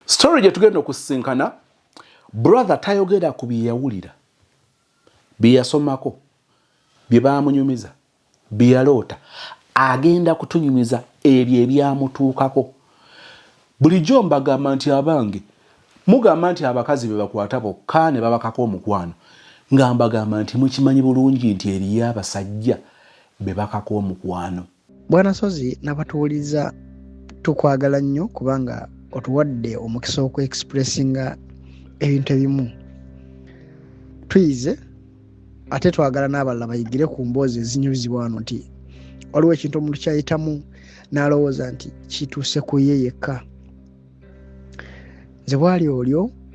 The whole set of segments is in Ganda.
Story gye tugenda okusinkana, brother tayogera ku bye yawulira, bye yasomako, bye baamunyumiza, bye yaloota. Agenda kutunyumiza ebyo ebyamutuukako. Bulijjo mbagamba nti abange, mugamba nti abakazi be bakwata bokka ne babakako omukwano. Nga mbagamba nti mukimanyi bulungi nti eriyo abasajja be bakako omukwano. Bwana Sozi nabatuuliza tukwagala nnyo kubanga otuwadde omukisa okwe-expressinga ebintu ebimu. Tuyize ate twagala n'abalala bayigire ku mboozi ezinyuzibwa wano nti waliwo ekintu omuntu kyayitamu n'alowooza nti kituuse ku ye yekka. Nze bwali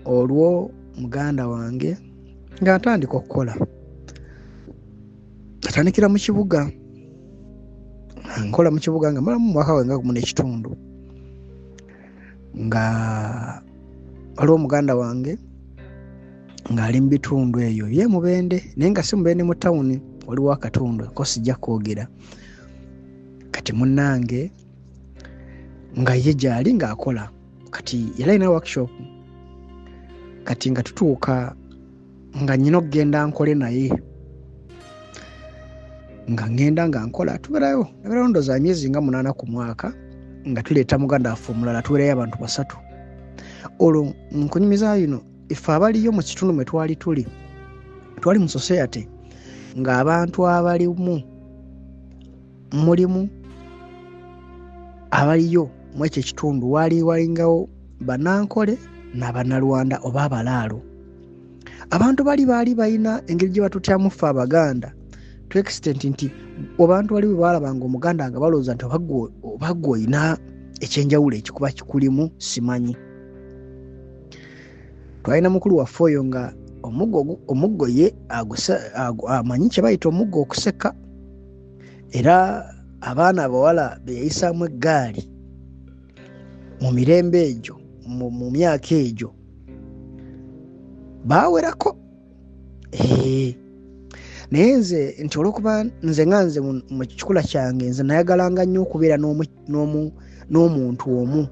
olwo muganda wange nga ntandika okukola. Atandikira mu kibuga. Nkola mu kibuga nga mala mu mwaka wenga gumu n'ekitundu. Nga waliwo muganda wange ng'ali mu bitundu eyo ye Mubende naye nga si Mubende mu tawuni, waliwo akatundu ko sijja kwogera. Kati munnange nga ye gy'ali ng'akola. Kati yali alina workshop. Kati nga tutuuka nga nnyina okugenda nkole naye. Nga ngenda nga nkola tubeerayo ndowooza myezi nga 8 ku mwaka nga tuleeta muganda waffe omulala tubeerayo abantu 3. Olwo nkunyumiza yuno ife abaliyo mu kitundu mwe twali mu society ng'abantu abalimu mulimu abaliyo mu ekyo ekitundu walingawo Banankole n'Abanalwanda oba Abalaalo. Abantu baali balina engeri gye batutyamu ffe Abaganda to extent nti abantu bali balabanga omuganda nga balooza nti obagwe olina ekyenjawulo ekikuba kikulimu simanyi. Twalina mukulu waffe oyo nga omuggo ye amanyi kye bayita omuggo okuseka, era abaana abawala be yayisaamu eggaali mu mirembe egyo mu myaka egyo baawerako. Naye nze nti olwokuba nze mu kikula kyange nze nayagalanga nnyo okubeera n'omuntu omu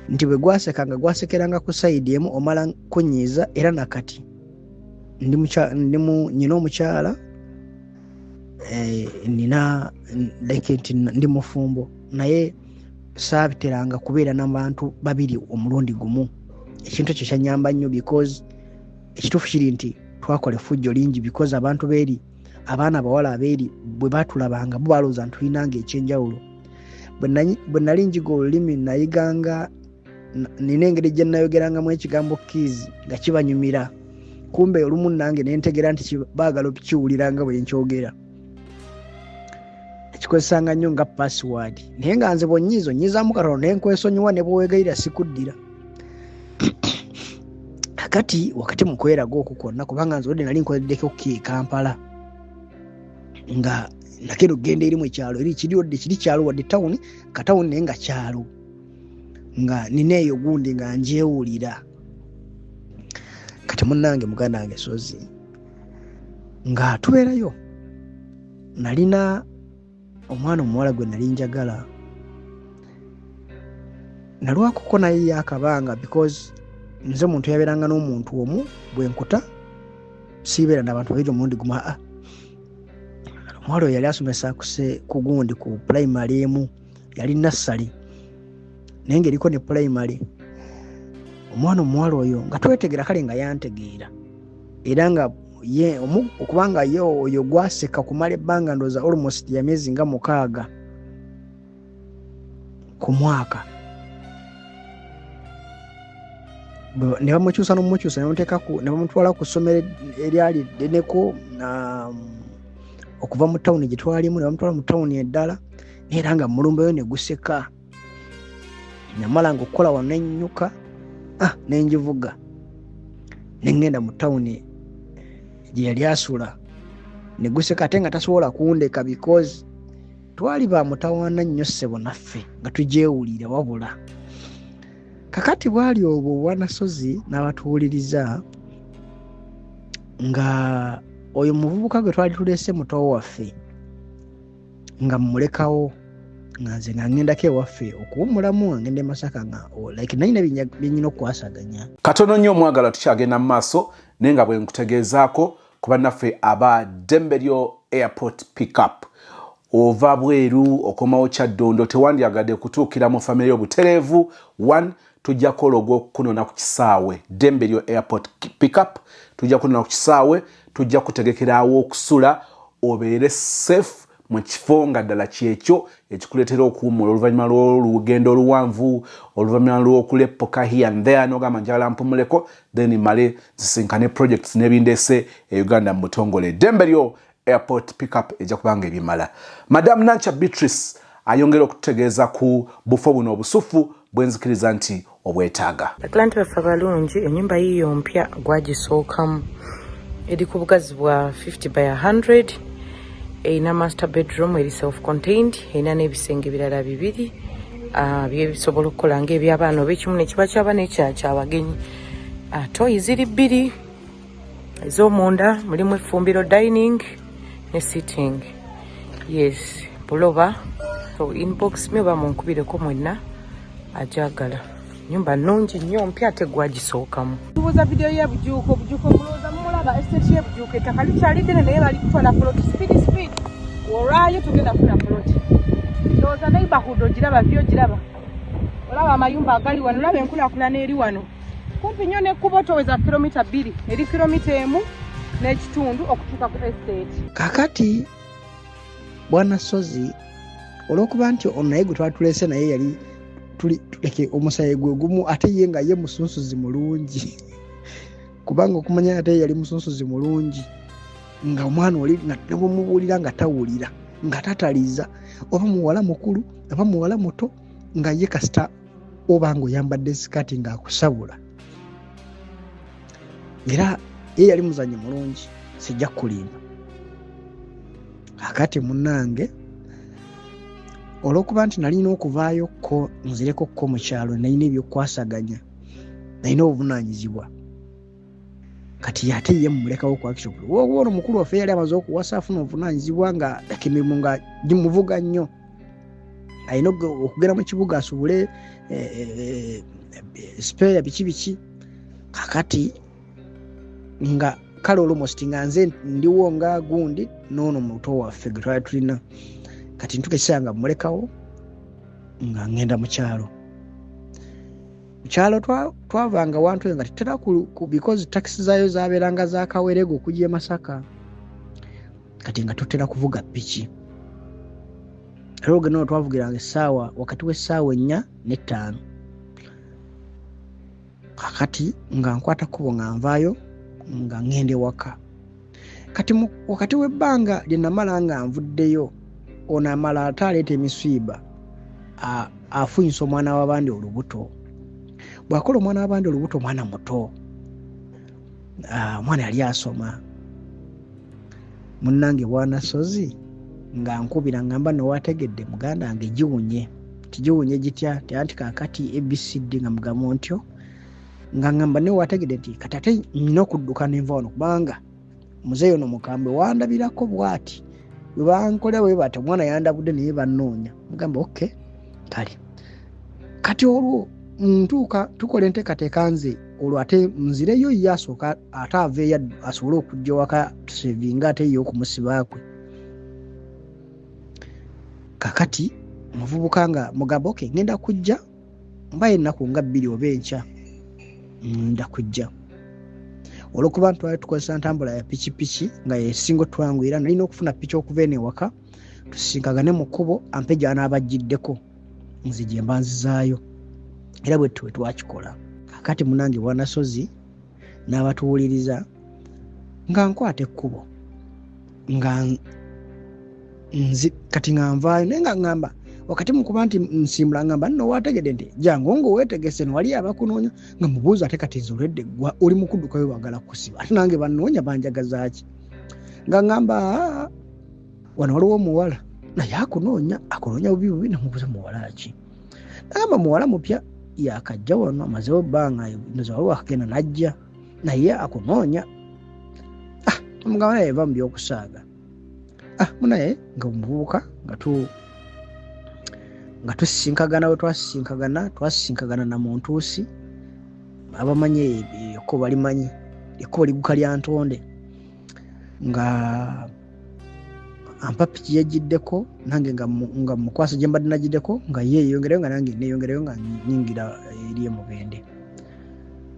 nti bwe gwasekanga gwasekeranga ku sayidi emu omala kunyiiza. Era nakati nyina omukyala nina nti ndi mufumbo naye saabiteranga kubeera n'abantu babiri omulundi gumu. Ekintu ekyo kyanyamba nnyo because ekituufu kiri nti twakola effujjo lingi because abantu beeri abaana abawala abeeri bwe baatulabanga bo balowooza nti tulinanga ekyenjawulo. Bwe nali njiga olulimi nayiganga nina engeri gye nayogerangamu ekigambo keys nga kibanyumira, kumbe olumu nange ne ntegeera nti baagala okukiwulira nga bwe nkyogera. Ekikozesanga nnyo nga password naye nga nze bwonnyiizaamu katono naye nkwesonyiwa ne bweweegayira sikuddira. Wakati mu kweraga okwo kwonna kubanga nze odde nali nkoleddeko Kampala nga nakera okgenda eri mu kyalo eri kiri kyalo wadde tawuni katawuni naye nga kyalo nga nina eyo gundi nga njeewulira. Kati munnange muganda wange Sozi nga tubeerayo nalina omwana omuwala gwe nali njagala nalwakuko naye yakabanga because nze muntu yabeeranga n'omuntu omu bwe nkuta siibeera n'abantu babiri omulundi gumu. Omwala oyo yali asomesa ku gundi ku primary emu yali nassali naye ng'eriko ne primary. Omwana omuwala oyo nga twetegera kale nga yantegeera era nga okubanga ye oyo gwaseka kumala ebbanga ndooza almost ya myezi nga 6 ku mwaka. Ne bamukyusa n'omukyusa ne bamutwala ku ssomero eryali ddeneko okuva mu tawuni gye twalimu ne bamutwala mu tawuni eddala era nga mulumbeyo ne guseka. Namala nga okukola wano nennyuka ne ngivuga ne ngenda mu tawuni gye yali asula ne guseka ate nga tasobola kundeka because twali bamutawaana nnyo ssebo naffe nga tugyewulira wabula. Kakati bwali obwo Bwana Sozi n'abatuwuliriza nga oyo muvubuka gwe twali tuleese muto waffe nga mmulekawo nze nga ngendako ewaffe okuwummulamu ngende Masaka nga like nalina byenyina okukwasaganya. Katono nnyo omwagala tukyagenda mu maaso naye nga bwe nkutegeezaako ku bannaffe aba Dembelyo Airport Pickup. Ova bweru okomawo Kyaddondo tewandyagadde kutuukira mu famire y'obutereevu 1 tujja kukola ogw'okunona ku kisaawe Dembelyo Airport Pickup tujja kunona ku kisaawe tujja kutegekeraawo okusula obeere safe mu kifo nga ddala kyekyo ekikuleetera okuwummula oluvannyuma lw'olugendo oluwanvu oluvannyuma lw'okuleppoka here and there n'ogamba njagala mpumuleko then male zisinkane projects n'ebindeese e Uganda mu butongole. Dembelyo Airport Pickup ejja kubanga ebimala. Madam Nancha Beatrice ayongera okutegeeza ku bufo buno obusufu bwenzikiriza nti obwetaaga. Atlanta baffe balungi ennyumba yiyo mpya gwagisookamu eri ku bugazi bwa 50 by 100 erina master bedroom eri self contained erina n'ebisenge birala bibiri byebisobola okukola ng'eby'abaana oba ekimu ne kiba ky'abaana ekyabagenyi. Toyi ziri bbiri ez'omunda mulimu effumbiro dining ne sitting. Yes buloba so inbox me oba munkubireko mwenna ajagala. Nyumba nnungi nnyo mpya ate gwagisookamu. Tubuuza video y'ebujuuko mulowooza mulaba estate y'ebujuuko ettaka likyali ddene naye bali kutwala plot speed olwayo tugenda kufuna plot. Ndowooza neighborhood ogiraba vyo giraba olaba amayumba agali wano olaba enkulaakulana eri wano kumpi nnyo n'ekkubo toweza kilomita 2 eri kilomita 1 n'ekitundu okutuuka ku estate. Kakati Bwana Sozi olw'okuba nti ono naye gwe twatulese naye yali tuleke omusayi gwe gumu ate ye nga ye musunsuzi mulungi kubanga okumanya ate yali musunsuzi mulungi nga omwana oli nga mubuulira nga tawulira nga tataliza oba muwala mukulu oba muwala muto nga ye kasita oba ng'oyambadde sikati ng'akusabula era ye yali muzanyi mulungi sijja kulimba. Akati munnange olw'okuba nti nalina okuvaayo ko nzireko ko mu kyalo nalina ebyokwasaganya nalina obuvunaanyizibwa kati ate ye mumulekawo ku action ono mukulu waffe yali amaze okuwasa afuna obuvunaanyizibwa nga emirimu nga gimuvuga nnyo alina okugenda mu kibuga asobole spare biki kakati nga kale almost nga nze ndiwo nga gundi n'ono muto waffe gwe twali tulina kati ntukesanga mulekawo nga ngenda mu kyalo. Mu kyalo twavanga wantu nga tetera ku because taxi zaayo zabeeranga za Kawerego okujja e Masaka kati nga tutera kuvuga piki. Era ogenda twavugiranga essaawa wakati w'essaawa 4 ne 5 kakati nga nkwata kubo nga nvaayo nga ngende waka kati wakati w'ebbanga lye namala nga nvuddeyo ono amala ate aleeta emiswiba afunyisa omwana w'abandi olubuto. Bw'akola omwana w'abandi olubuto omwana muto omwana yali asoma munnange Bwana Sozi nga nkubira ngamba nowategedde muganda wange giwunye tigiwunye gitya anti kakati ABCD nga mugamo ntyo nga ngamba ne wategedde nti kati ate nina okudduka nenva wano kubanga muzeeyi ono mukambwe wandabirako bwati bwe bankola bwe bati omwana yandabudde naye bannoonya mugamba okay kale kati olwo ntuuka tukola enteekateeka nze olwo ate nzireyo ye asooka ate aveeyo asobole okujja waka tusevinga ate ye okumusibaakwe kakati omuvubuka nga mugamba okay ngenda kujja mbaye ennaku nga 2 oba enkya nda kujja olw'okuba ntwali tukozesa ntambula ya pikipiki nga yesingo twangwira nalina okufuna piki okuva eno ewaka tusinkagane mu kkubo ampe gy'anaabajjiddeko nze gye mba nzizaayo era bwe twakikola. Kakati munange Bwana Sozi n'abatuwuliriza nga nkwata ekkubo nga kati nga nvaayo naye nga ngamba wakati mukuba nti nsimbula ngamba nno wategedde nti jangu ngo weetegese wali abakunoonya nga mubuuza ate kati nzoledde gwa oli mukuddukayo bagala kusiba ate nange bannoonya banjagazaaki nga ngamba wano waliwo omuwala naye akunoonya bubi namubuuza muwala ki nagamba muwala mupya yakajja wano amazewo ebbanga ndoza waliwo akagenda najja naye akunoonya omugamba naye eva mu byokusaaga munaye nga omuvubuka nga nga tusisinkagana we twasisinkagana na Muntuusi abamanye ekkubo limanyi ekkubo liguka lya Ntonde nga ampa piki yejiddeko nange nga mukwasa gye mbadde nagiddeko nga yeeyongereyo nga nange neeyongereyo nga nyingira eri Mubende.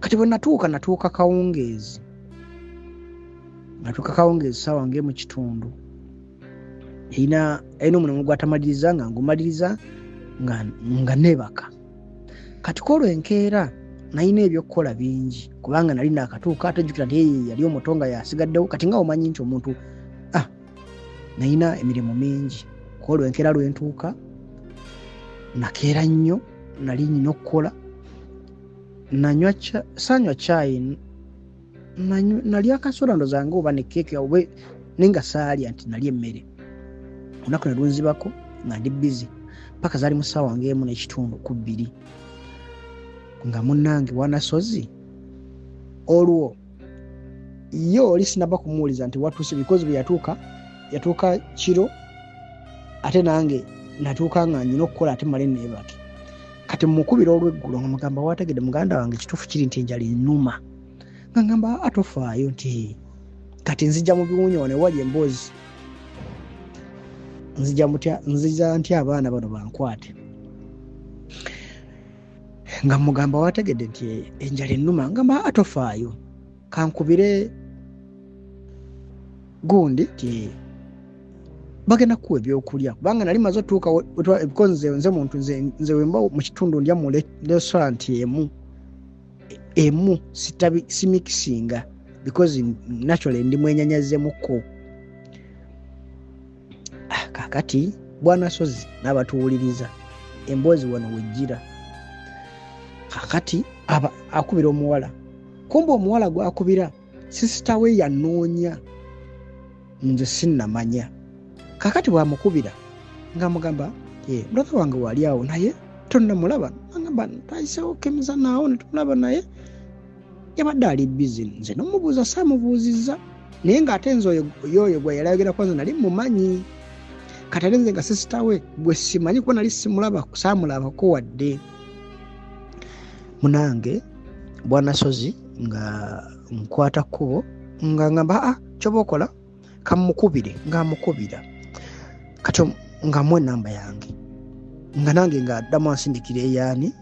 Kati bwe natuuka Kawungeezi ssaawa ng'emu kitundu erina omulimu gwatamaliriza nga ngumaliriza nga neebaka. Kati kolwenkeera nalina ebyokukola bingi kubanga nali naakatuuka atajjukira nti yali omuto nga yasigaddewo. Kati nga omanyi nti omuntu nalina emirimu mingi. Kolwenkeera lwentuuka nakeera nnyo, nali nnina okukola. Sanywa caayi, nali akasoda ndoza nga oba ne keeke oba nenga saalya nti nali emmere. Olunaku ne lunzibako nga ndi busy paka zaali mu ssaawa ng'emu n'ekitundu ku 2 nga munnange Wanasozi olwo yo oli sinaba kumuwuliza nti watuuse because bwe yatuuka kiro ate nange natuuka nga nyina okukola ate male neebake. Kati mukubira olw'eggulu nga mugamba wategedde muganda wange kituufu kiri nti enjala ennuma nga ngamba atofaayo nti kati nzija mu biwunyoone wali emboozi nzija nti abaana bano bankwate nga mugamba wategedde nti enjala ennuma ngamba atofaayo kankubire gundi nti bagenda kuwa ebyokulya kubanga nali maze otuuka because nze muntu nze wemba mu kitundu ndya mu restaurant emu simikisinga because naturally ndi mwenyanyazemuko. Kakati Bwanasozi n'abatuwuliriza emboozi wano wejjira. Kakati akubira omuwala kumbe omuwala gwakubira sisita we yanoonya nze sinnamanya. Kakati bwamukubira nga mugamba brother wange wali awo naye tonnamulaba. Agamba twayiseewo kemiza naawo netumulaba naye yabadde ali busy. Nze nomubuuza saamubuuzizza naye ng'ate nze oyo gwe yalagera kwanza nali mumanyi. Kati ate nze nga sisita we gwe simanyi kuba nali saamulabako wadde. Munange Bwanasozi nga nkwata kkubo nga ngamba kyoba okola kamukubire ng'amukubira kati nga mwe namba yange nga nange nga addamu ansindikira eyaani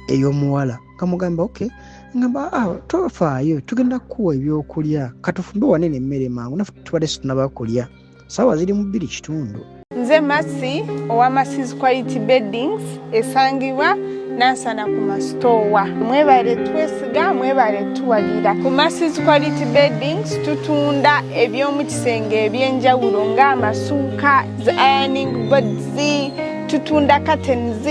ey'omuwala kamugamba okay ngamba tofaayo tugenda kukuwa ebyokulya katufumbe wanene emmere mangu naffe tubadde situnaba kulya ssaawa ziri mu 2 kitundu. Nze Masi owa Masi's Quality Beddings esangibwa Nansana ku masitoowa. Mwebale twesiga, mwebale tuwalira. Ku Masi's Quality Beddings tutunda eby'omu kisenge eby'enjawulo ng'amasuuka, ironing boards, tutunda curtains,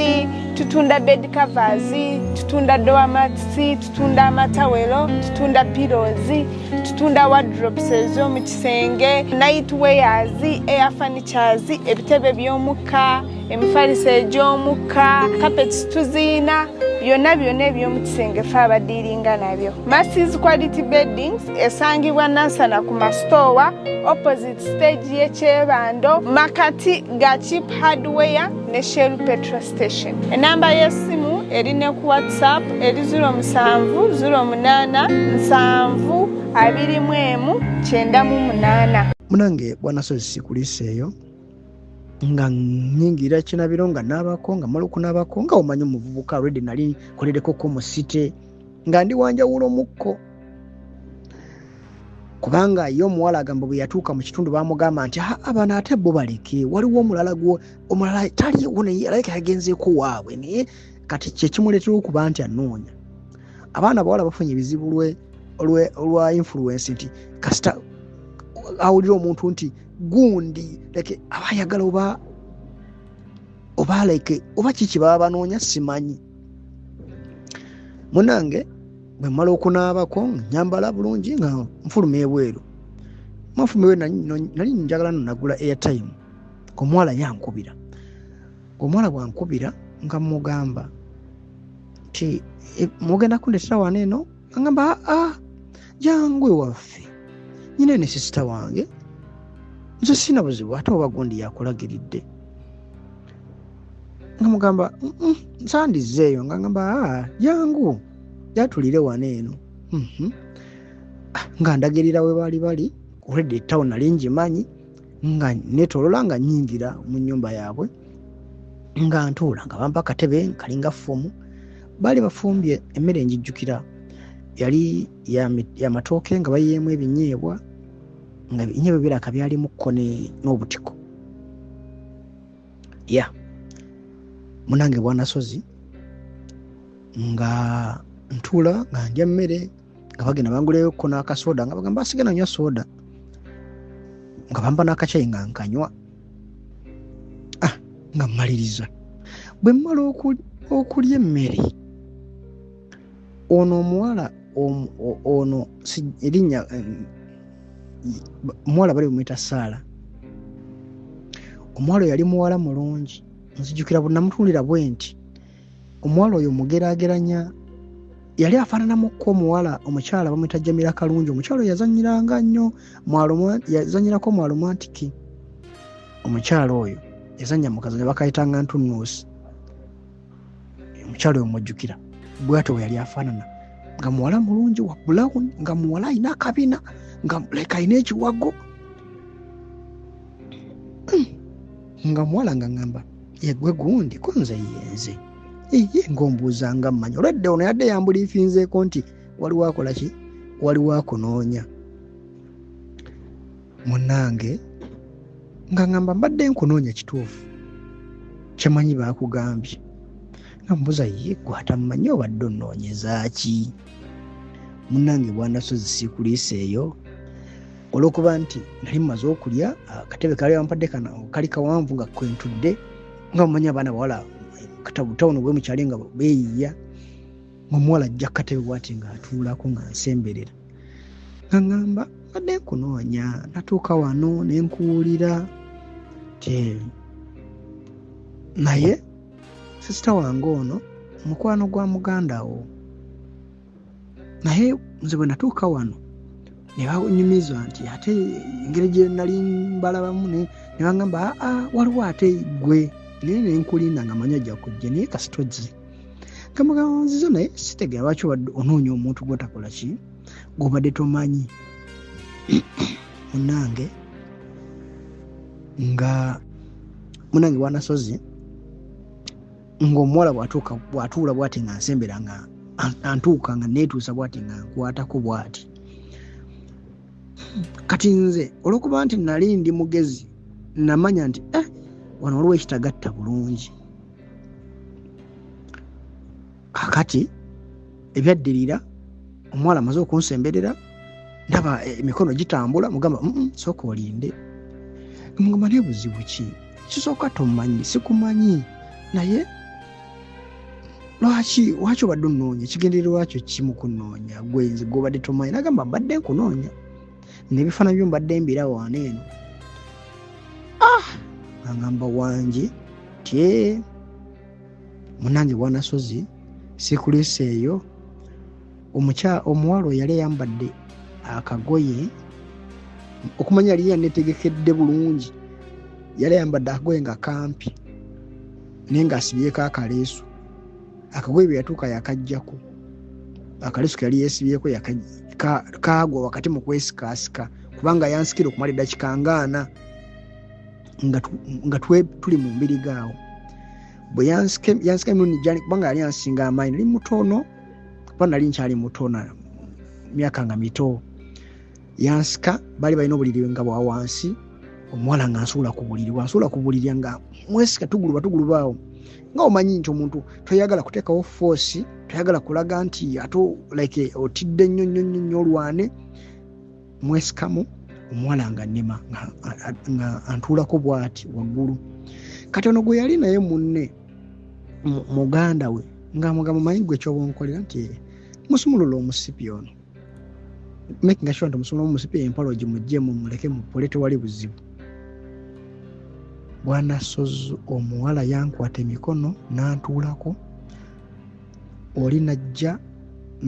tutunda bed covers, tutunda door mats, tutunda amatawero, tutunda pillows, tutunda wardrobes ez'omu kisenge, night wears, air furnitures, ebitebe by'omukka, emifaliso egy'omukka, carpets tuziina, byonna eby'omu kisenge ffe abadiiringa nabyo. Masi's Quality Beddings esangibwa Nansana ku masitoowa opposite stage y'ekyebando makati ga Cheap Hardware ne Shell Petrol Station. Enamba y'essimu erine ku WhatsApp eri 0707211908. Munange Bwanasozi sikuliseeyo nga nyingira kinabiro nga naabako nga mala okunaabako nga omanyi omuvubuka already nali kolereko mu site nga ndi wanjawulo mukko kubanga yo omuwala agamba bwe yatuuka mu kitundu baamugamba nti abaana ate bo baleke waliwo omulala taliwo naye alabika yagenzeeko waabwe naye kati kyekimuleetera okuba nti anoonya. Abaana bawala bafunye ebizibu olwa influence nti kasita awulira omuntu nti gundi like abayagala oba like oba kiki baba banoonya simanyi. Munange bwe mmala okunaabako nyambala bulungi nga nfuluma ebweru. Mafuluma ebweru nali njagala nagula airtime. Omuwala yankubira. Omuwala bwankubira nga mugamba nti mugenda kundeetera wano eno ngamba jangwe waffe nyine ne sisita wange nze sina buzibu ate oba gundi yakulagiridde. nga mugamba nsandizeeyo nga ngamba jangu jatulire wano eno nga ndagirira we bali already town nali ngimanyi nga netolola nga nyingira mu nnyumba yaabwe nga ntuula nga bampa akatebe kalinga fomu bali bafumbye emmere njijjukira yali ya matooke nga bayiyeemu ebinyeebwa nga ebinyeebwa biraka byalimuko n'obutiko munange Bwanasozi nga ntuula nga ndya mmere nga bagenda banguleyoko n'akasoda nga bagamba asigana nywa soda nga bampa n'akacayi nga nkanywa nga mmaliriza bwe mmala okulya emmere ono omuwala ono erinnya omuwala bali bamwita Saala omuwala yali muwala mulungi nzijukira bunamutulira bwe nti omuwala oyo mugeraageranya yali afaananamukko omuwala omukyala bamwita Jamila Kalungi omukyala oyo yazanyiranga nnyo yazanyirako mwalo Mwantiki omukyala oyo yazanya mukazanya bakayitanga Ntunuusi omukyala oyo mujjukira bw'atyo we yali afaanana nga muwala mulungi wa brown nga muwala alina akabina nga leka alina ekiwago nga muwala nga ngamba yegwe gundi ko nze yenze ye ng'ombuuzanga mmanyi olwedde ono yadde yambuliifinzeeko nti waliwo akola ki waliwo akunoonya munnange nga ngamba mbadde nkunoonya kituufu kyemanyi baakugambye nga mbuuza ye gwatamumanyi obadde onoonyeza ki munnange Bwanasozi siikuliiseeyo olw'okuba nti nali mmaze okulya akatebe kali bampadde kali kawanvu nga kwentudde nga mumanyi abaana bawala tawuni bwe mukyali nga beeyiya ngaomuwala ajja katebe bwati nga atuulako nga nsemberera nga ngamba badde nkunoonya natuuka wano ne nkuwulira naye sisita wange ono mukwano gwa muganda wo naye nze bwe natuuka wano ne banyumiza nti ate engeri gye nali mbalabamu ne bagamba waliwo ate gwe naye nenkulinda nga manyi ajja kujja naye kasitozzi kamugamba nzizo naye sitegera lwaki onoonya omuntu gwotakola ki gwobadde tomanyi munange Bwanasozi ng'omuwala bw'atuula bwati nga nsembera nga antuuka nga neetuusa bwati nga nkwatako bwati kati nze olw'okuba nti nali ndi mugezi namanya nti wano waliwo ekitagatta bulungi kakati ebyaddirira omuwala amaze okunsemberera ndaba emikono gitambula mugamba sooka olinde mugamba naye buzibu ki kisooka tomanyi sikumanyi naye lwaki obadde onoonya kigendererwa lwakyo kimu kunoonya gwenzi gwobadde tomanyi nagamba mbadde nkunoonya n'ebifaananyi byo mbadde mbirawo wano eno agamba wange tye munange Bwanasozi siikuliiseeyo omuwala oyo yali ayambadde akagoye okumanya yali yanetegekedde bulungi yali ayambadde akagoye nga kampi naye ng'asibyeko akaleesu akagoye bwe yatuuka yakaggyako akaleesu ke yali yeesibyeko kaagwa wakati mu kwesikaasika kubanga yansikira okumala eddakiika ngaana nga tuli mu mbirigaawo bwe yansika emirundi gyani kubanga yali yansinga amaanyi nali mutono kuba nali nkyali mutono myaka nga mito yansika baali balina obuliri nga bwa wansi omuwala nga nsuula ku buliri bwansuula ku buliri nga mwesika tugulubaawo nga omanyi nti omuntu toyagala kuteekawo foosi toyagala kulaga nti ato like otidde nnyo olwane mwesikamu omuwala nga nnema nga antuulako bwati waggulu kati ono gwe yali naye munne muganda we nga mugamba manyi gwe kyoba onkolera nti musumulula omusipi ono making sure nti musumulula omusipi empalo gimuggyemu muleke mupole tewali buzibu Bwanasozi omuwala yankwata emikono n'antuulako oli najja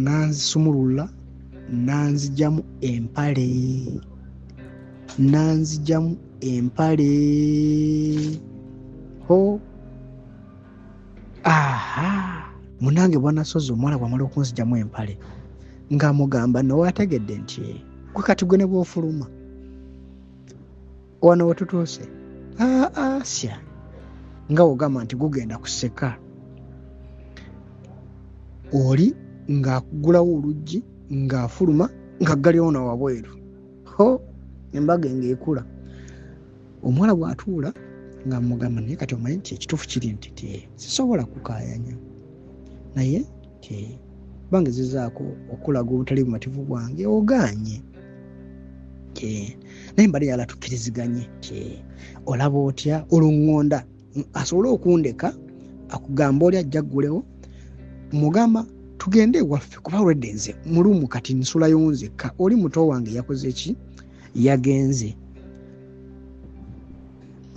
n'anzisumulula n'anzigyamu empale ho aha munange bwanasozi omwana bwamala okunzijamu empale ng'amugamba nowategedde nti gwe kati gwe ne bw'ofuluma wano wetutuuse sya nga wogamba nti gugenda kuseka oli ng'akugulawo oluggi ng'afuluma ng'aggalirawo na wabweru embaga ng'ekula omuwala bw'atuula nga mugamba naye kati omanyi nti ekituufu kiri nti sisobola kukaayanya naye bange zizaako okulaga obutali bumativu bwange ogaanye naye mbali yala tukkiriziganye olaba otya oluŋŋonda asobole okundeka akugamba oli ajja ggulewo mugamba tugende ewaffe kuba olwedde nze mulumu kati nsulayo nzekka oli muto wange yakoze ki yagenze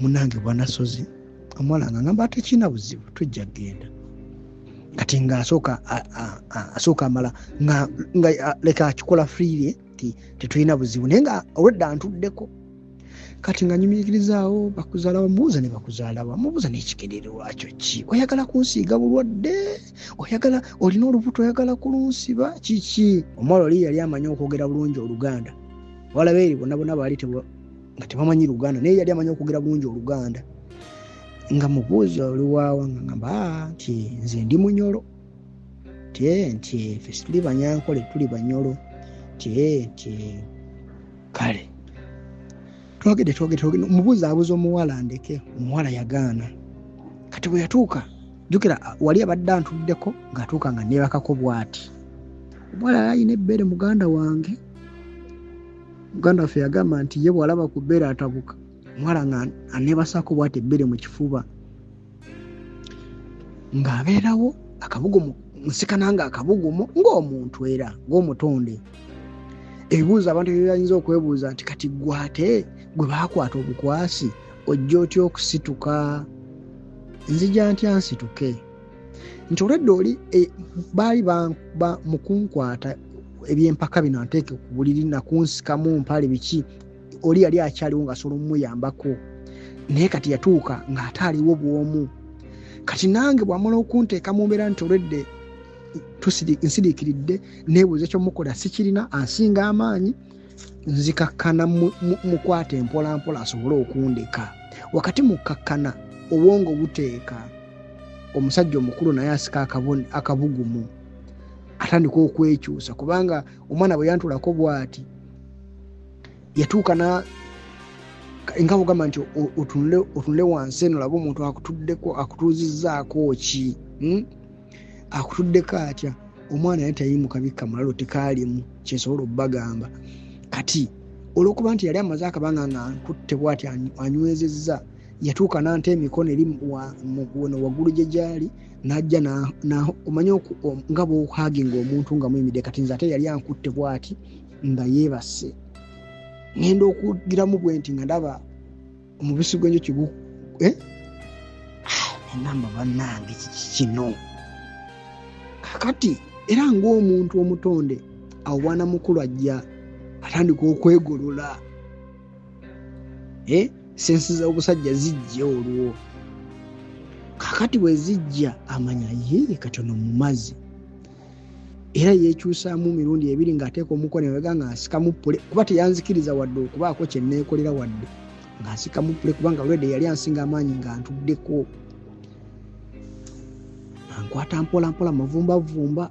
munange bwanasozi omuwala nga ngamba tekina buzibu tujja genda kati ng'asooka amala nga leka akikola freely tetulina buzibu naye nga olwedda antuddeko kati nga nyumiririzaawo bakuzaala bamubuuza ne bakuzaala bamubuuza n'ekigendererwa lwakyo ki oyagala kunsiiga bulwadde oyagala olina olubuto oyagala kulunsiba kiki omuwala oli yali amanyi okwogera bulungi Oluganda walabe eri bonna bonna baali nga tebamanyi Luganda naye yali amanyi okwogera bulungi Oluganda nga mubuuza oli waawa nga ngamba nti nze ndi Munyolo nti ffe tuli Banyankole tuli Banyolo nti kale twogedde mubuuza abuuza omuwala ndeke omuwala yagaana kati bwe yatuuka jjukira wali abadde antuddeko ng'atuuka nga neebakako bw'ati omuwala ayina ebbeere muganda wange muganda waffe yagamba nti ye bw'alaba ku bbeere atabuka omuwala nga aneebasako bw'ati ebbeere mu kifuba ng'abeerawo akabugumu nsikana nga akabugumu ng'omuntu era ng'omutonde ebibuuzo abantu byebayinza okwebuuza nti kati gwate gwe baakwata obukwasi ojja otya okusituka nzija ntya nsituke nti olwedde oli baali mukunkwata ebyempaka bino nteeke ku buliri nakunsikamu mpale biki oli yali akyaliwo ng'asobola omumuyambako naye kati yatuuka ng'ate aliwo bwomu kati nange bw'amala okunteeka mu mbeera nti olwedde nsiriikiridde neebuuza ekyomukola sikirina ansinga amaanyi nzikakkana mukwate mpola mpola asobole okundeka wakati mukakkana obwongo buteeka omusajja omukulu naye asika akabugumu atandika okwekyusa kubanga omwana bwe yantulako bw'ati yatuuka nga bugamba nti otunule wansi eno laba omuntu akutuddeko akutuuzizzaako ki akutuddeko atya omwana naye tayimuka bikka mulalo tekaalimu kyesobola obbagamba kati olw'okuba nti yali amaze akabanga nga nkutte bw'ati anywezezza yatuuka n'ante emikono eri waggulu gye gyali n'ajja omanye nga bw'ohaginga omuntu nga muyimidde kati nze ate yali ankutte bw'ati nga yeebase ngenda okugiramu bwe nti nga ndaba omubisi gw'enjuki enamba bannange kino kakati era ng'omuntu omutonde awo bwana mukulu ajja atandika okwegolola sensi z'obusajja zijja olwo kakati bwe zijja amanya ye katono mu mazzi era yeekyusaamu mirundi ebiri ng'ateeka omukono emabega ng'asikamu ppule kuba teyanzikiriza wadde okubaako kye neekolera wadde ng'asikamu ppule kubanga olwedde yali ansinga amaanyi ng'antuddeko nkwata mpola mpola mavumbavumba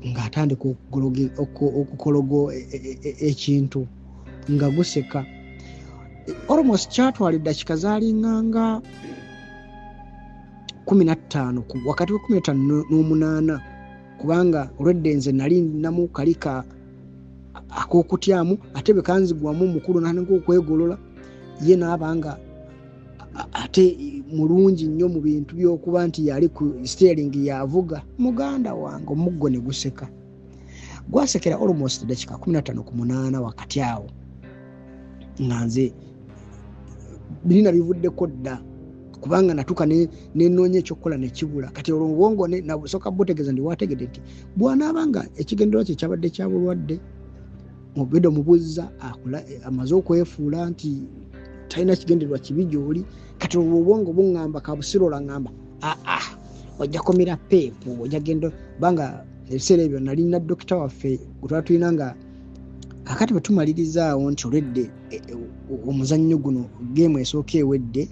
ng'atandika okukologa ekintu nga guseka almost kyatwala eddakiika zaalinganga 15 wakati wa 15 n'omunaana kubanga olwedde nze nali namu kalika ak'okutyamu ate bwe kanzigwamu omukulu n'atandika okwegolola ye n'abanga ate mulungi nnyo mu bintu by'okuba nti yali ku steering yavuga muganda wange omuggo ne guseka gwasekera almost eddakiika 15 ku 8 wakati awo nga nze birina bivuddeko dda kubanga natuka nenoonya ekyokukola nekibula kati olwo obwongo nabusoka butegeeza ndi wategedde nti bw'anaabanga ekigendererwa kye kyabadde kya bulwadde mubidde omubuuza amaze okwefuula nti talina kigendererwa kibi gy'oli kati obwongo buŋŋamba kabusirola ŋŋamba ojja komera peepu ojja genda banga ebiseera ebyo nalina dokita waffe gwe twali tulina nga kakati bwe tumalirizaawo nti olwedde omuzannyo guno geemu esooka ewedde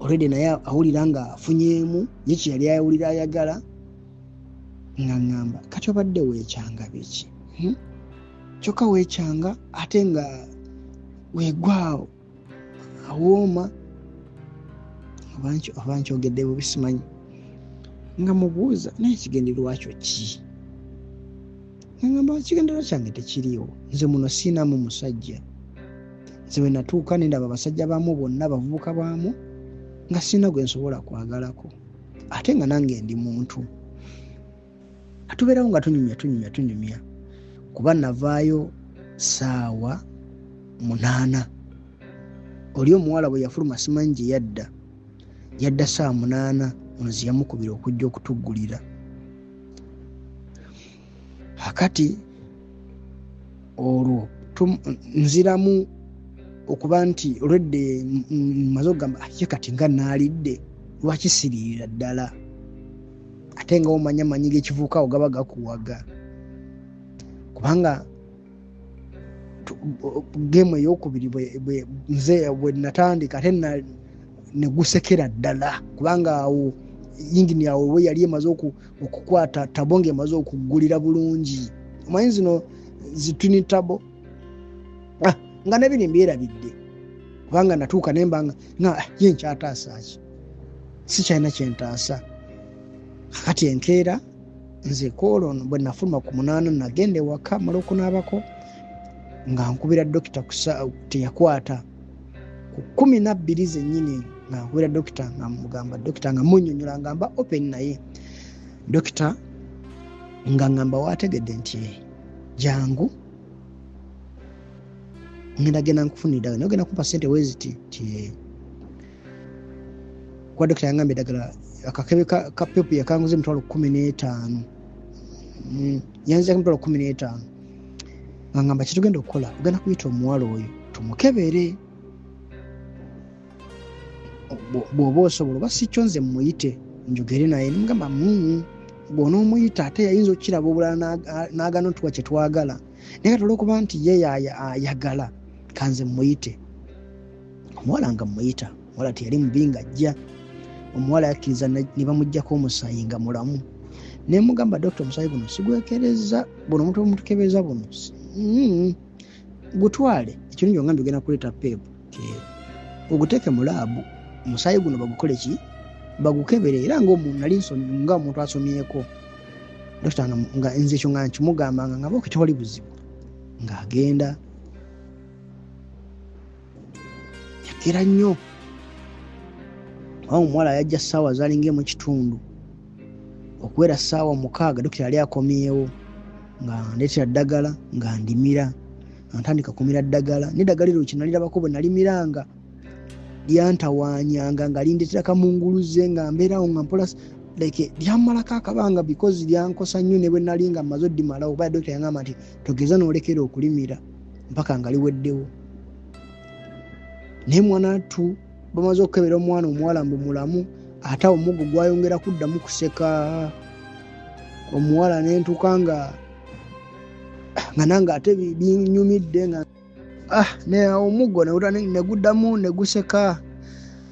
olwedde naye awulira nga afunyeemu ye kye yali awulira ayagala nga ŋŋamba kati obadde weekyanga biki kyokka weekyanga ate nga weegwawo awooma oba nkyogedde bubi simanyi nga mubuuza naye kigendererwa kyo ki ngamba kigendererwa kyange tekiriiwo nze muno siinamu musajja nze we natuuka nendaba abasajja baamu bonna bavubuka baamu nga sirina gwe nsobola kwagalako ate nga nange ndi muntu atubeerawo nga tunyumya kuba navaayo ssaawa 8 oli omuwala bwe yafuluma simanyi gye yadda ssaawa 8 onozi yamukubira okujja okutuggulira akati olwo nziramu okuba nti olwedde maze okugamba ye kati nga naalidde lwaki siriira ddala ate nga omanyamanyiga ekivuukawo gaba gakuwaga kubanga geemu eyokubiri nze bwe natandika ate negusekera ddala kubanga awo yingini yawe we yali emaze okukwata tabo ng'emaze okuggulira bulungi omanyi zino zituni tabo nga nebiri mbyerabidde kubanga natuuka nembanga ye nkyataasa ki sikyalina kyentaasa kakati enkeera nze koolo bwe nafuluma ku 8 nagenda ewaka mala okunaabako nga nkubira dokita teyakwata ku 12 zennyini nga nkubira dokita nga mugamba dokita nga munnyonnyola ngamba open naye dokita nga ngamba waategedde nti jangu ngenda nkufunira naye ogenda kumpa ssente weziti kuba dokita yangamba eddagala akakebe ka pepu yakanguza $15,000 yanzizako $15,000 nga ngamba kyetugenda okukola ogenda kuyita omuwala oyo tumukebere bw'oba osobola oba si kyo nze muyite njogere naye nimugamba bw'onoomuyita ate yayinza okukiraba obulala n'agaana otuwa kye twagala naye kati olw'okuba nti ye ayagala kanze muyite omuwala nga muyita omuwala teyali mubi ng'ajja omuwala yakkiriza ne bamuggyako omusaayi nga mulamu ne mugamba dokita omusaayi guno sigwekereza buno omuntu omutukebereza buno gutwale ekirungi ogambye ogenda kuleeta peepu oguteeke mu laabu omusaayi guno bagukole ki bagukebere era nali nga omuntu asomyeko dokita nga nze ekyo nga nkimugamba nga ngaba tewali buzibu ng'agenda yakera nnyo awo omuwala yajja ssaawa zaalinga mu kitundu okuwera ssaawa 6 dokita yali akomyewo nga ndeetera ddagala nga ndimira ntandika kumira ddagala n'eddagala eryo kinalirabako bwe nalimiranga lyantawaanyanga nga lindeetera kamunguluze nga mbeerawo nga mpola lyammalako akabanga because lyankosa nnyo ne bwe nali nga mmaze oddimalawo kuba dokita yangamba nti togeza n'olekera okulimira mpaka nga liweddewo naye mwanatu bamaze okukebera omwana omuwala mbu mulamu ate omuggo gwayongera kuddamu kuseka omuwala nentuuka nga nange ate binyumidde nga omuggo neguddamu neguseka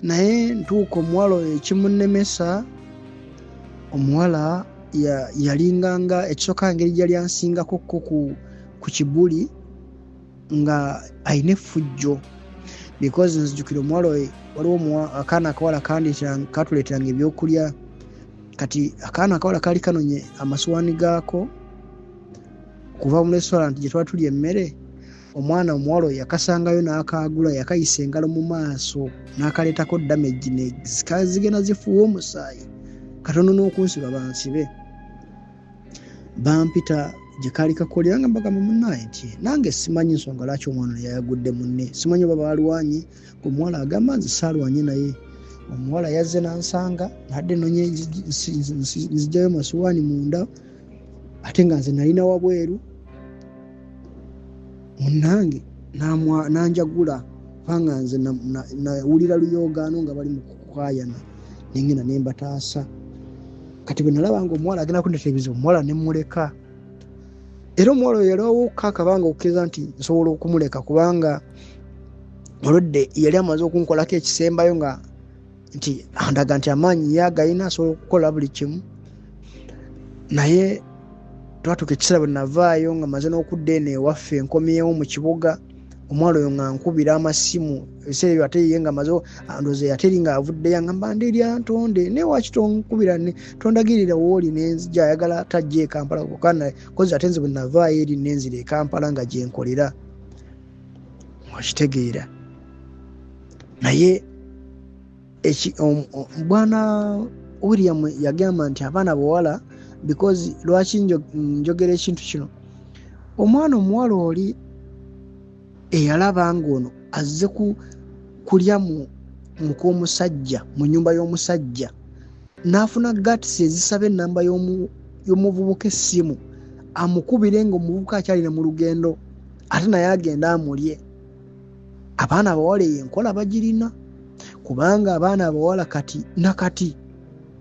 naye ntuuka omuwala oyo ekimunemesa omuwala yalinganga ekisooka ngeri gyali ansingako ku kibuli nga ayina effujjo because nzijukira omuwala oyo waliwo akaana akawala katuleeteranga ebyokulya kati akaana akawala kaali kanonye amasuwaani gaako kuva mu restaurant gye twali tuli emmere omwana omuwala oyo yakasangayo n'akaagula yakayisa engalo mu maaso n'akaleetako damage zigenda zifuuwa omusaayi katono n'okunsiba bansibe bampita gye kaali kakolera nga mbagamba munnaye nti nange simanyi nsonga lwaki omwana yayagudde munne simanyi oba balwanyi omuwala agamba nze saalwanye naye omuwala yazze nansanga nadde nonye nzijjayo masuwaani munda ate nga nze nalina wabweru munnange nanjagula panga nze nawulira luyogaano nga bali mu kukwayana nengenda nembataasa kati bwe nalaba nga omuwala agenda kundeta ebizibu omuwala nemuleka era omuwala oyo yaliwawuka akabanga okukkiriza nti nsobola okumuleka kubanga olwedde yali amaze okunkolako ekisembayo nga nti andaga nti amaanyi yagayina asobola okukola buli kimu naye twatuuka ekiseera bwe navaayo nga maze n'okudda eno ewaffe enkomyewo mu kibuga omwalo oyo nga nkubira amasimu ebiseera ebyo ate ye nga maze ndoozi yateri nga avuddeyo nga mba ndirya ntonde naye waki tonkubira tondagirira wooli nenzija ayagala tajja e Kampala kokana kozi ate nze bwe navaayo eri nenzira e Kampala nga gyenkolera wakitegeera naye bwana William yagamba nti abaana bawala because lwaki njogera ekintu kino omwana omuwala oli eyalaba ng'ono azze kulya mu k'omusajja mu nnyumba y'omusajja n'afuna gatisi ezisaba ennamba y'omuvubuka essimu amukubire ng'omuvubuka akyalina mu lugendo ate naye agenda amulye abaana abawala eyo enkola bagirina kubanga abaana abawala kati nakati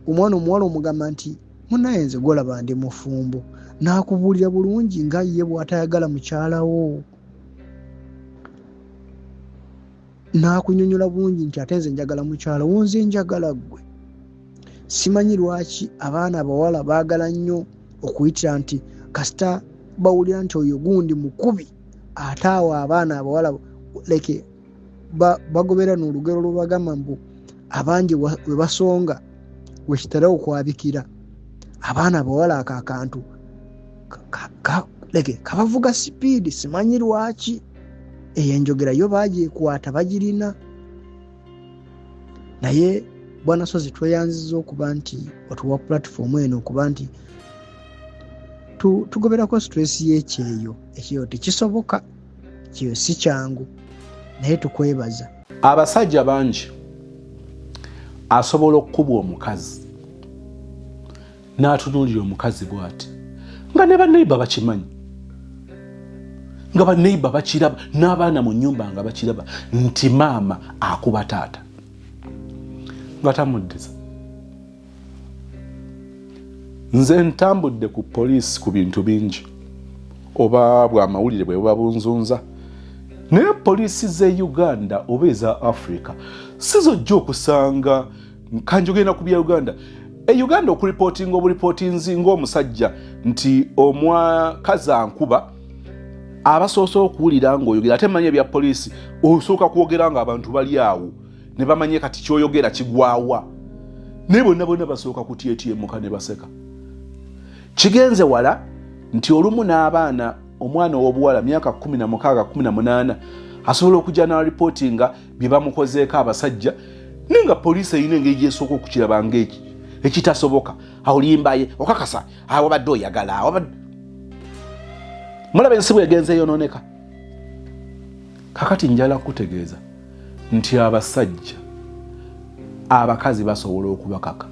omwana omuwala omugamba nti munaye nze golaba ndi mufumbo n'akubuulira bulungi nga ye bw'atayagala mukyalawo n'akunyonyola bulungi nti ate nze njagala mukyalawo nze njagala ggwe simanyi lwaki abaana abawala baagala nnyo okuyitira nti kasita bawulira nti oyo gundi mukubi ate awo abaana abawala leke bagobera n'olugero lwebagamba mbu abangi we basonga wekitera okwabikira abaana abawala ako akantu leke kabavuga sipiidi simanyi lwaki eyo enjogera yo bagyekwata bagirina naye bwana Sozi tweyanziza okuba nti otuwa platform eno okuba nti tugoberako stress ekyo tekisoboka kyo si kyangu naye tukwebaza abasajja bangi asobola okukuba omukazi n'atunuulira omukazi bw'ati nga ne baneiba bakimanyi nga baneiba bakiraba n'abaana mu nnyumba nga bakiraba nti maama akuba taata nga tamuddiza. Nze ntambudde ku poliisi ku bintu bingi oba bw'amawulire bwe buba bunzunza naye poliisi z'e Uganda oba eza Africa sizojja okusanga kanjogenda ku bya Uganda Uganda okuripootinga oburipotinzi ng'omusajja nti omwakazi ankuba abasoose okuwulira ng'oyogera ate manya ebya poliisi osooka kwogera nga abantu bali awo ne bamanye kati kyoyogera kigwawa naye bonna basooka kutyetyemuka ne baseka. Kigenze wala nti olumu n'abaana omwana ow'obuwala myaka 16 18 asobola okujja na reportinga bye bamukozeeko abasajja nenga poliisi eyina engeri gyesooka okukiraba ng'eki ekitasoboka awulimbaye okakasa awo badde oyagala awo mulaba ensi bwegenze yonooneka. Kakati njala kutegeeza nti abasajja abakazi basobola okubakaka.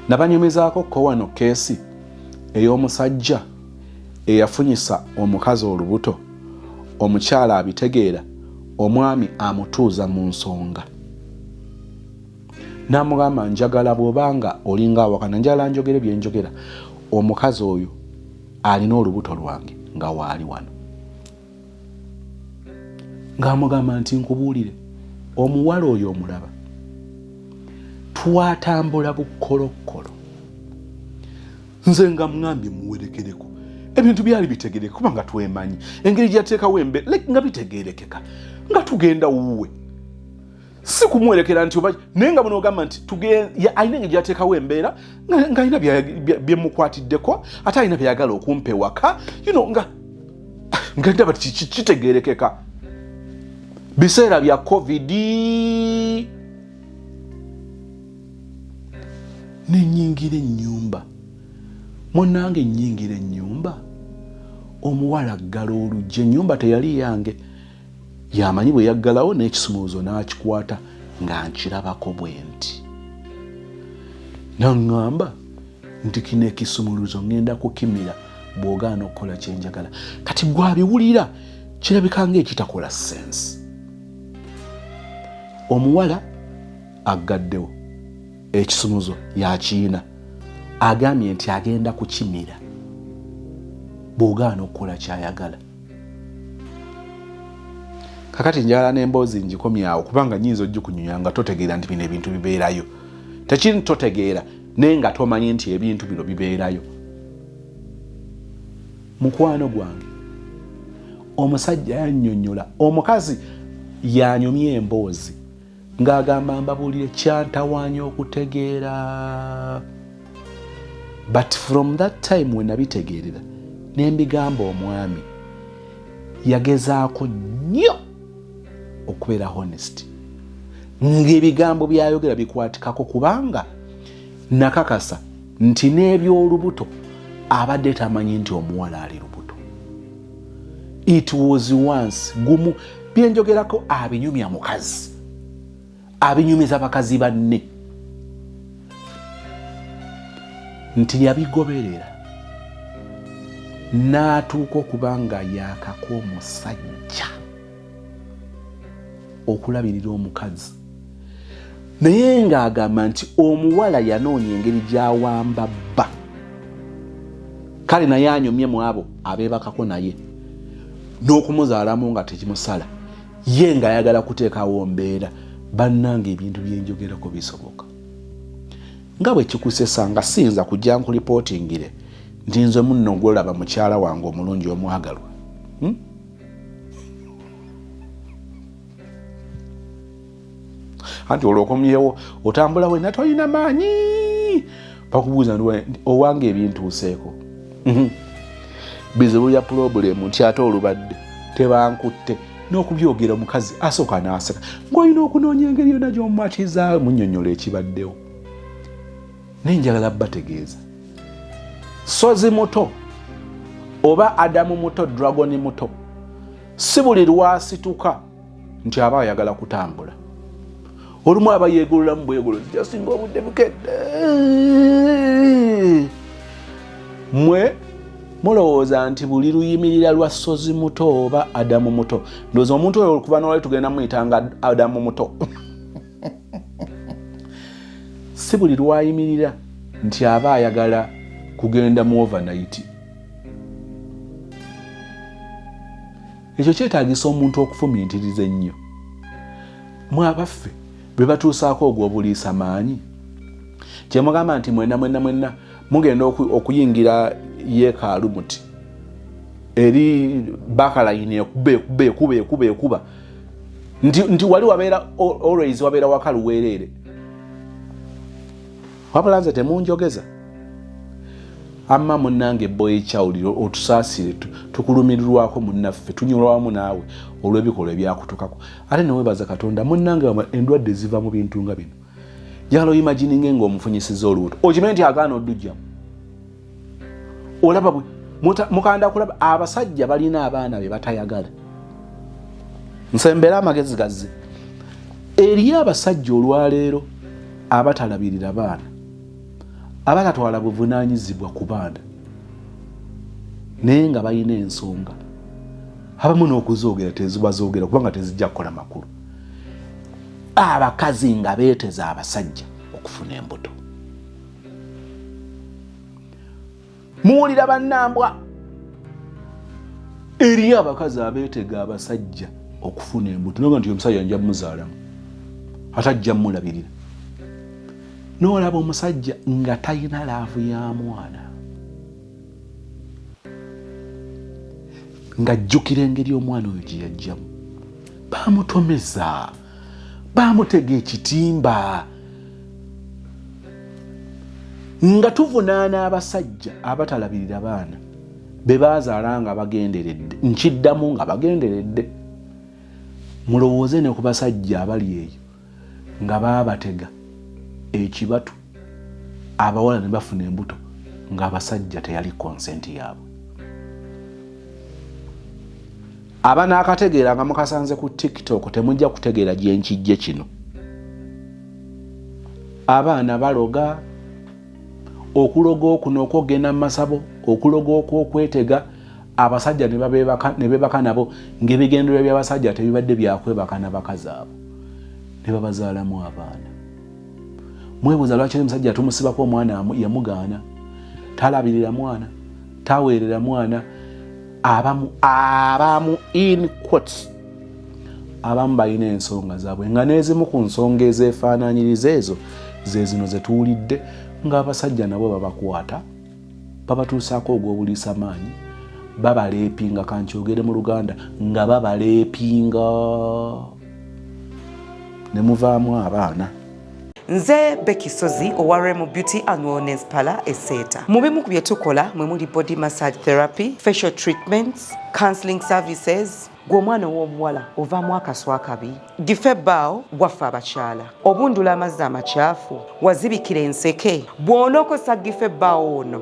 Nabanyumizaako ko wano keesi ey'omusajja eyafunyisa omukazi olubuto omukyala abitegeera omwami amutuuza mu nsonga n'amugamba njagala bw'obanga olinga awakana njala njogere bye njogera omukazi oyo alina olubuto lwange nga waali wano ng'amugamba nti nkubuulire omuwala oyo omulaba twatambula bukolokkolo nze nga mugambye muwerekereko ebintu byali bitegereke kubanga twemanyi engeri gyateekawo embeera nga bitegerekeka nga tugenda wuwe si kumwerekera nti oba naye nga bunogamba nti alina engeri gyateekawo embeera nga alina byemukwatiddeko ate alina byayagala okumpa ewaka nga ndaba kitegerekeka. Biseera bya COVID nenyingira ennyumba munange nyingira ennyumba omuwala aggala oluggi ennyumba teyali yange yamanyi bwe yaggalawo n'ekisumuluzo n'akikwata nga nkirabako bwe nti naŋŋamba nti kino ekisumuluzo ngenda kukimira bw'ogaana okukola kyenjagala kati gwabiwulira kirabika ng'ekitakola sense. Omuwala aggaddewo ekisumuzo yakiina agambye nti agenda kukimira bw'ogaana okukola kyayagala. Kakati njala n'emboozi ngikomyawo kubanga nnyinza ogikunyunya nga totegeera nti bino ebintu bibeerayo. Tekiri totegeera naye nga tomanyi nti ebintu bino bibeerayo. Mukwano gwange, omusajja yannyonnyola, omukazi yanyumya emboozi ng'agamba mbabuulire kyantawaanya okutegeera. But from that time we nabitegeerera ne mbigamba omwami, yagezaako nnyo okubeera honest ng'ebigambo byayogera bikwatikako, kubanga nakakasa nti n'ebyolubuto abadde tamanyi nti omuwala ali lubuto. It was once gumu byenjogerako abinyumya mukazi, abinyumiza bakazi banne, nti yabigoberera n'atuuka okubanga yakako omusajja okulabirira omukazi, naye ng'agamba nti omuwala yanoonya engeri gy'awamba bba. Kale naye anyumye mu abo abeebakako naye n'okumuzaalamu nga tekimusala, ye ng'ayagala kuteekawo mbeera. Bannange ebintu byenjogerako bisoboka. Nga bwe kikusesa nga siyinza kujja nkulipootingire nti nze munno gw'olaba mukyala wange omulungi omwagalwa. Anti olwokomyewo otambula wenna tolina maanyi. Bakubuuza nti owange ebintuuseeko. Bizibu ya pulobulemu nti ate olubadde tebankutte n'okubyogera omukazi asooka n'aseka ng'olina okunoonya engeri yonna gy'omumatiza munnyonnyola ekibaddewo. Naye njagala bategeeza Sozi muto oba Adamu muto, Dragon muto, si buli lwasituka nti aba ayagala kutambula. Olumu aba yeegulula mu bwegulu jasinga obudde bukedde. Mwe mulowooza nti buli luyimirira lwa Sozi muto oba Adamu muto. Ndowooza omuntu oyo okuva n'olwali tugenda muyitanga Adamu muto. Si buli lwayimirira nti aba ayagala kugenda mu overnight. Ekyo kyetaagisa omuntu okufumiitiriza ennyo. Mwe abaffe be batuusaako ogw'obuliisa maanyi. Kye mugamba nti mwenna mugenda okuyingira yeekaalu muti eri bakalayini ekuba nti wali wabeera always wabeera wakaluweerere. Wabula nze temunjogeza. Amma munnange boy kyawuliro otusaasire tukulumirirwako munnaffe tunyolwa wamu naawe olw'ebikolwa ebyakutukako. Ate ne weebaza Katonda munnange endwadde ziva mu bintu nga bino. Jalo imagininge ng'omufunyisiza olubuto okimanyi nti agaana oddujjamu. Olaba mukanda kulaba abasajja balina abaana be batayagala. Nsembera amagezi gazze eri abasajja olwaleero abatalabirira baana, abatatwala buvunaanyizibwa ku baana naye nga balina ensonga. Abamu n'okuzoogera tezibazoogera kubanga tezijja kukola makulu. Abakazi nga beeteza abasajja okufuna embuto. Muwulira bannambwa eri abakazi abeetega abasajja okufuna embuto noga nti omusajja nja muzaalamu atajja mulabirira. N'olaba omusajja nga talina laavu ya mwana, ng'ajjukira engeri omwana oyo gye yajjamu. Baamutomeza, baamutega ekitimba. Nga tuvunaana abasajja abatalabirira baana be baazaala nga bagenderedde, nkiddamu nga bagenderedde. Mulowooze ne ku basajja abali eyo nga baabatega ekibatu abawala ne bafuna embuto ng'abasajja teyali konsenti yaabwe. Aba n'akategeera nga mukasanze ku TikTok temujja kutegeera gye nkijje kino. Abaana baloga, okuloga okuno okwogenda mu masabo, okuloga okwetega, abasajja ne beebaka nabo ng'ebigendererwa by'abasajja tebibadde byakwebaka n'abakazi abo ne babazaalamu abaana. Mwebuuza lwaki omusajja tumusibako omwana yamugaana, talabirira mwana, taweerera mwana. Abamu in quotes abamu balina ensonga zaabwe nga n'ezimu ku nsonga ezeefaanaanyiriza ezo ze zino ze tuwulidde ng'abasajja nabo babakwata babatuusaako ogw'obuliisa maanyi babaleepinga, kankyogere mu Luganda, nga babaleepinga ne muvaamu abaana. Nze Becky Sozi owa Remo Beauty and Wellness Parlour Esseeta. Mu bimu ku bye tukola mwe muli body massage therapy, facial treatments, counseling services. Gw'omwana ow'omuwala ovaamu akaswa akabi, gife ebbaawo waffe abakyala, obundula amazzi amakyafu, wazibikira enseke, bw'onookosa gife ebbaawo ono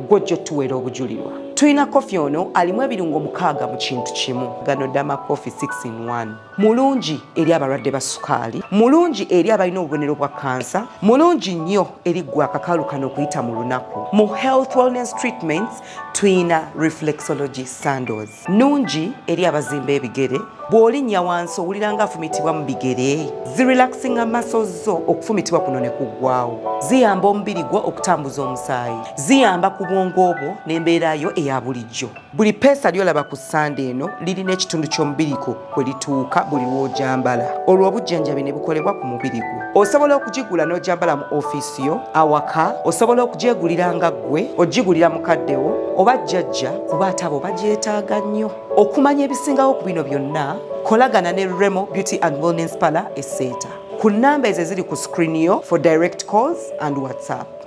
gw'ojja otuweera obujulirwa. Tulina kofi ono alimu ebirungo 6 mu kintu kimu. Gano Dama Coffee 6-in-1. Mulungi eri abalwadde ba sukaali, mulungi eri abalina obubonero bwa kansa, mulungi nnyo eri gwe akakalu kano okuyita mu lunaku. Mu health wellness treatments tulina reflexology sandals, nungi eri abazimba ebigere, bw'olinnya wansi owulira nga afumitibwa mu bigere, zirelaxinga muscles zo okufumitibwa kuno ne kuggwaawo, ziyamba omubiri gwo okutambuza omusaayi, ziyamba ku bwongo obwo n'embeera yo eya bulijjo. Buli peesa lyolaba ku ssande eno lirina ekitundu ky'omubiri gwo kwe lituuka buli lw'ojambala. Olwo obujjanjabi ne bukolebwa ku mubiri gwo. Osobola okugigula n'ojambala mu ofiisi yo, awaka, osobola okugyegulira nga ggwe, ogigulira mukaddewo oba jjajja kuba ate abo bagyetaaga nnyo. Okumanya ebisingawo ku bino byonna, kolagana ne Remo Beauty and Wellness Parlour Esseeta ku nnamba ezo eziri ku screen yo for direct calls and WhatsApp.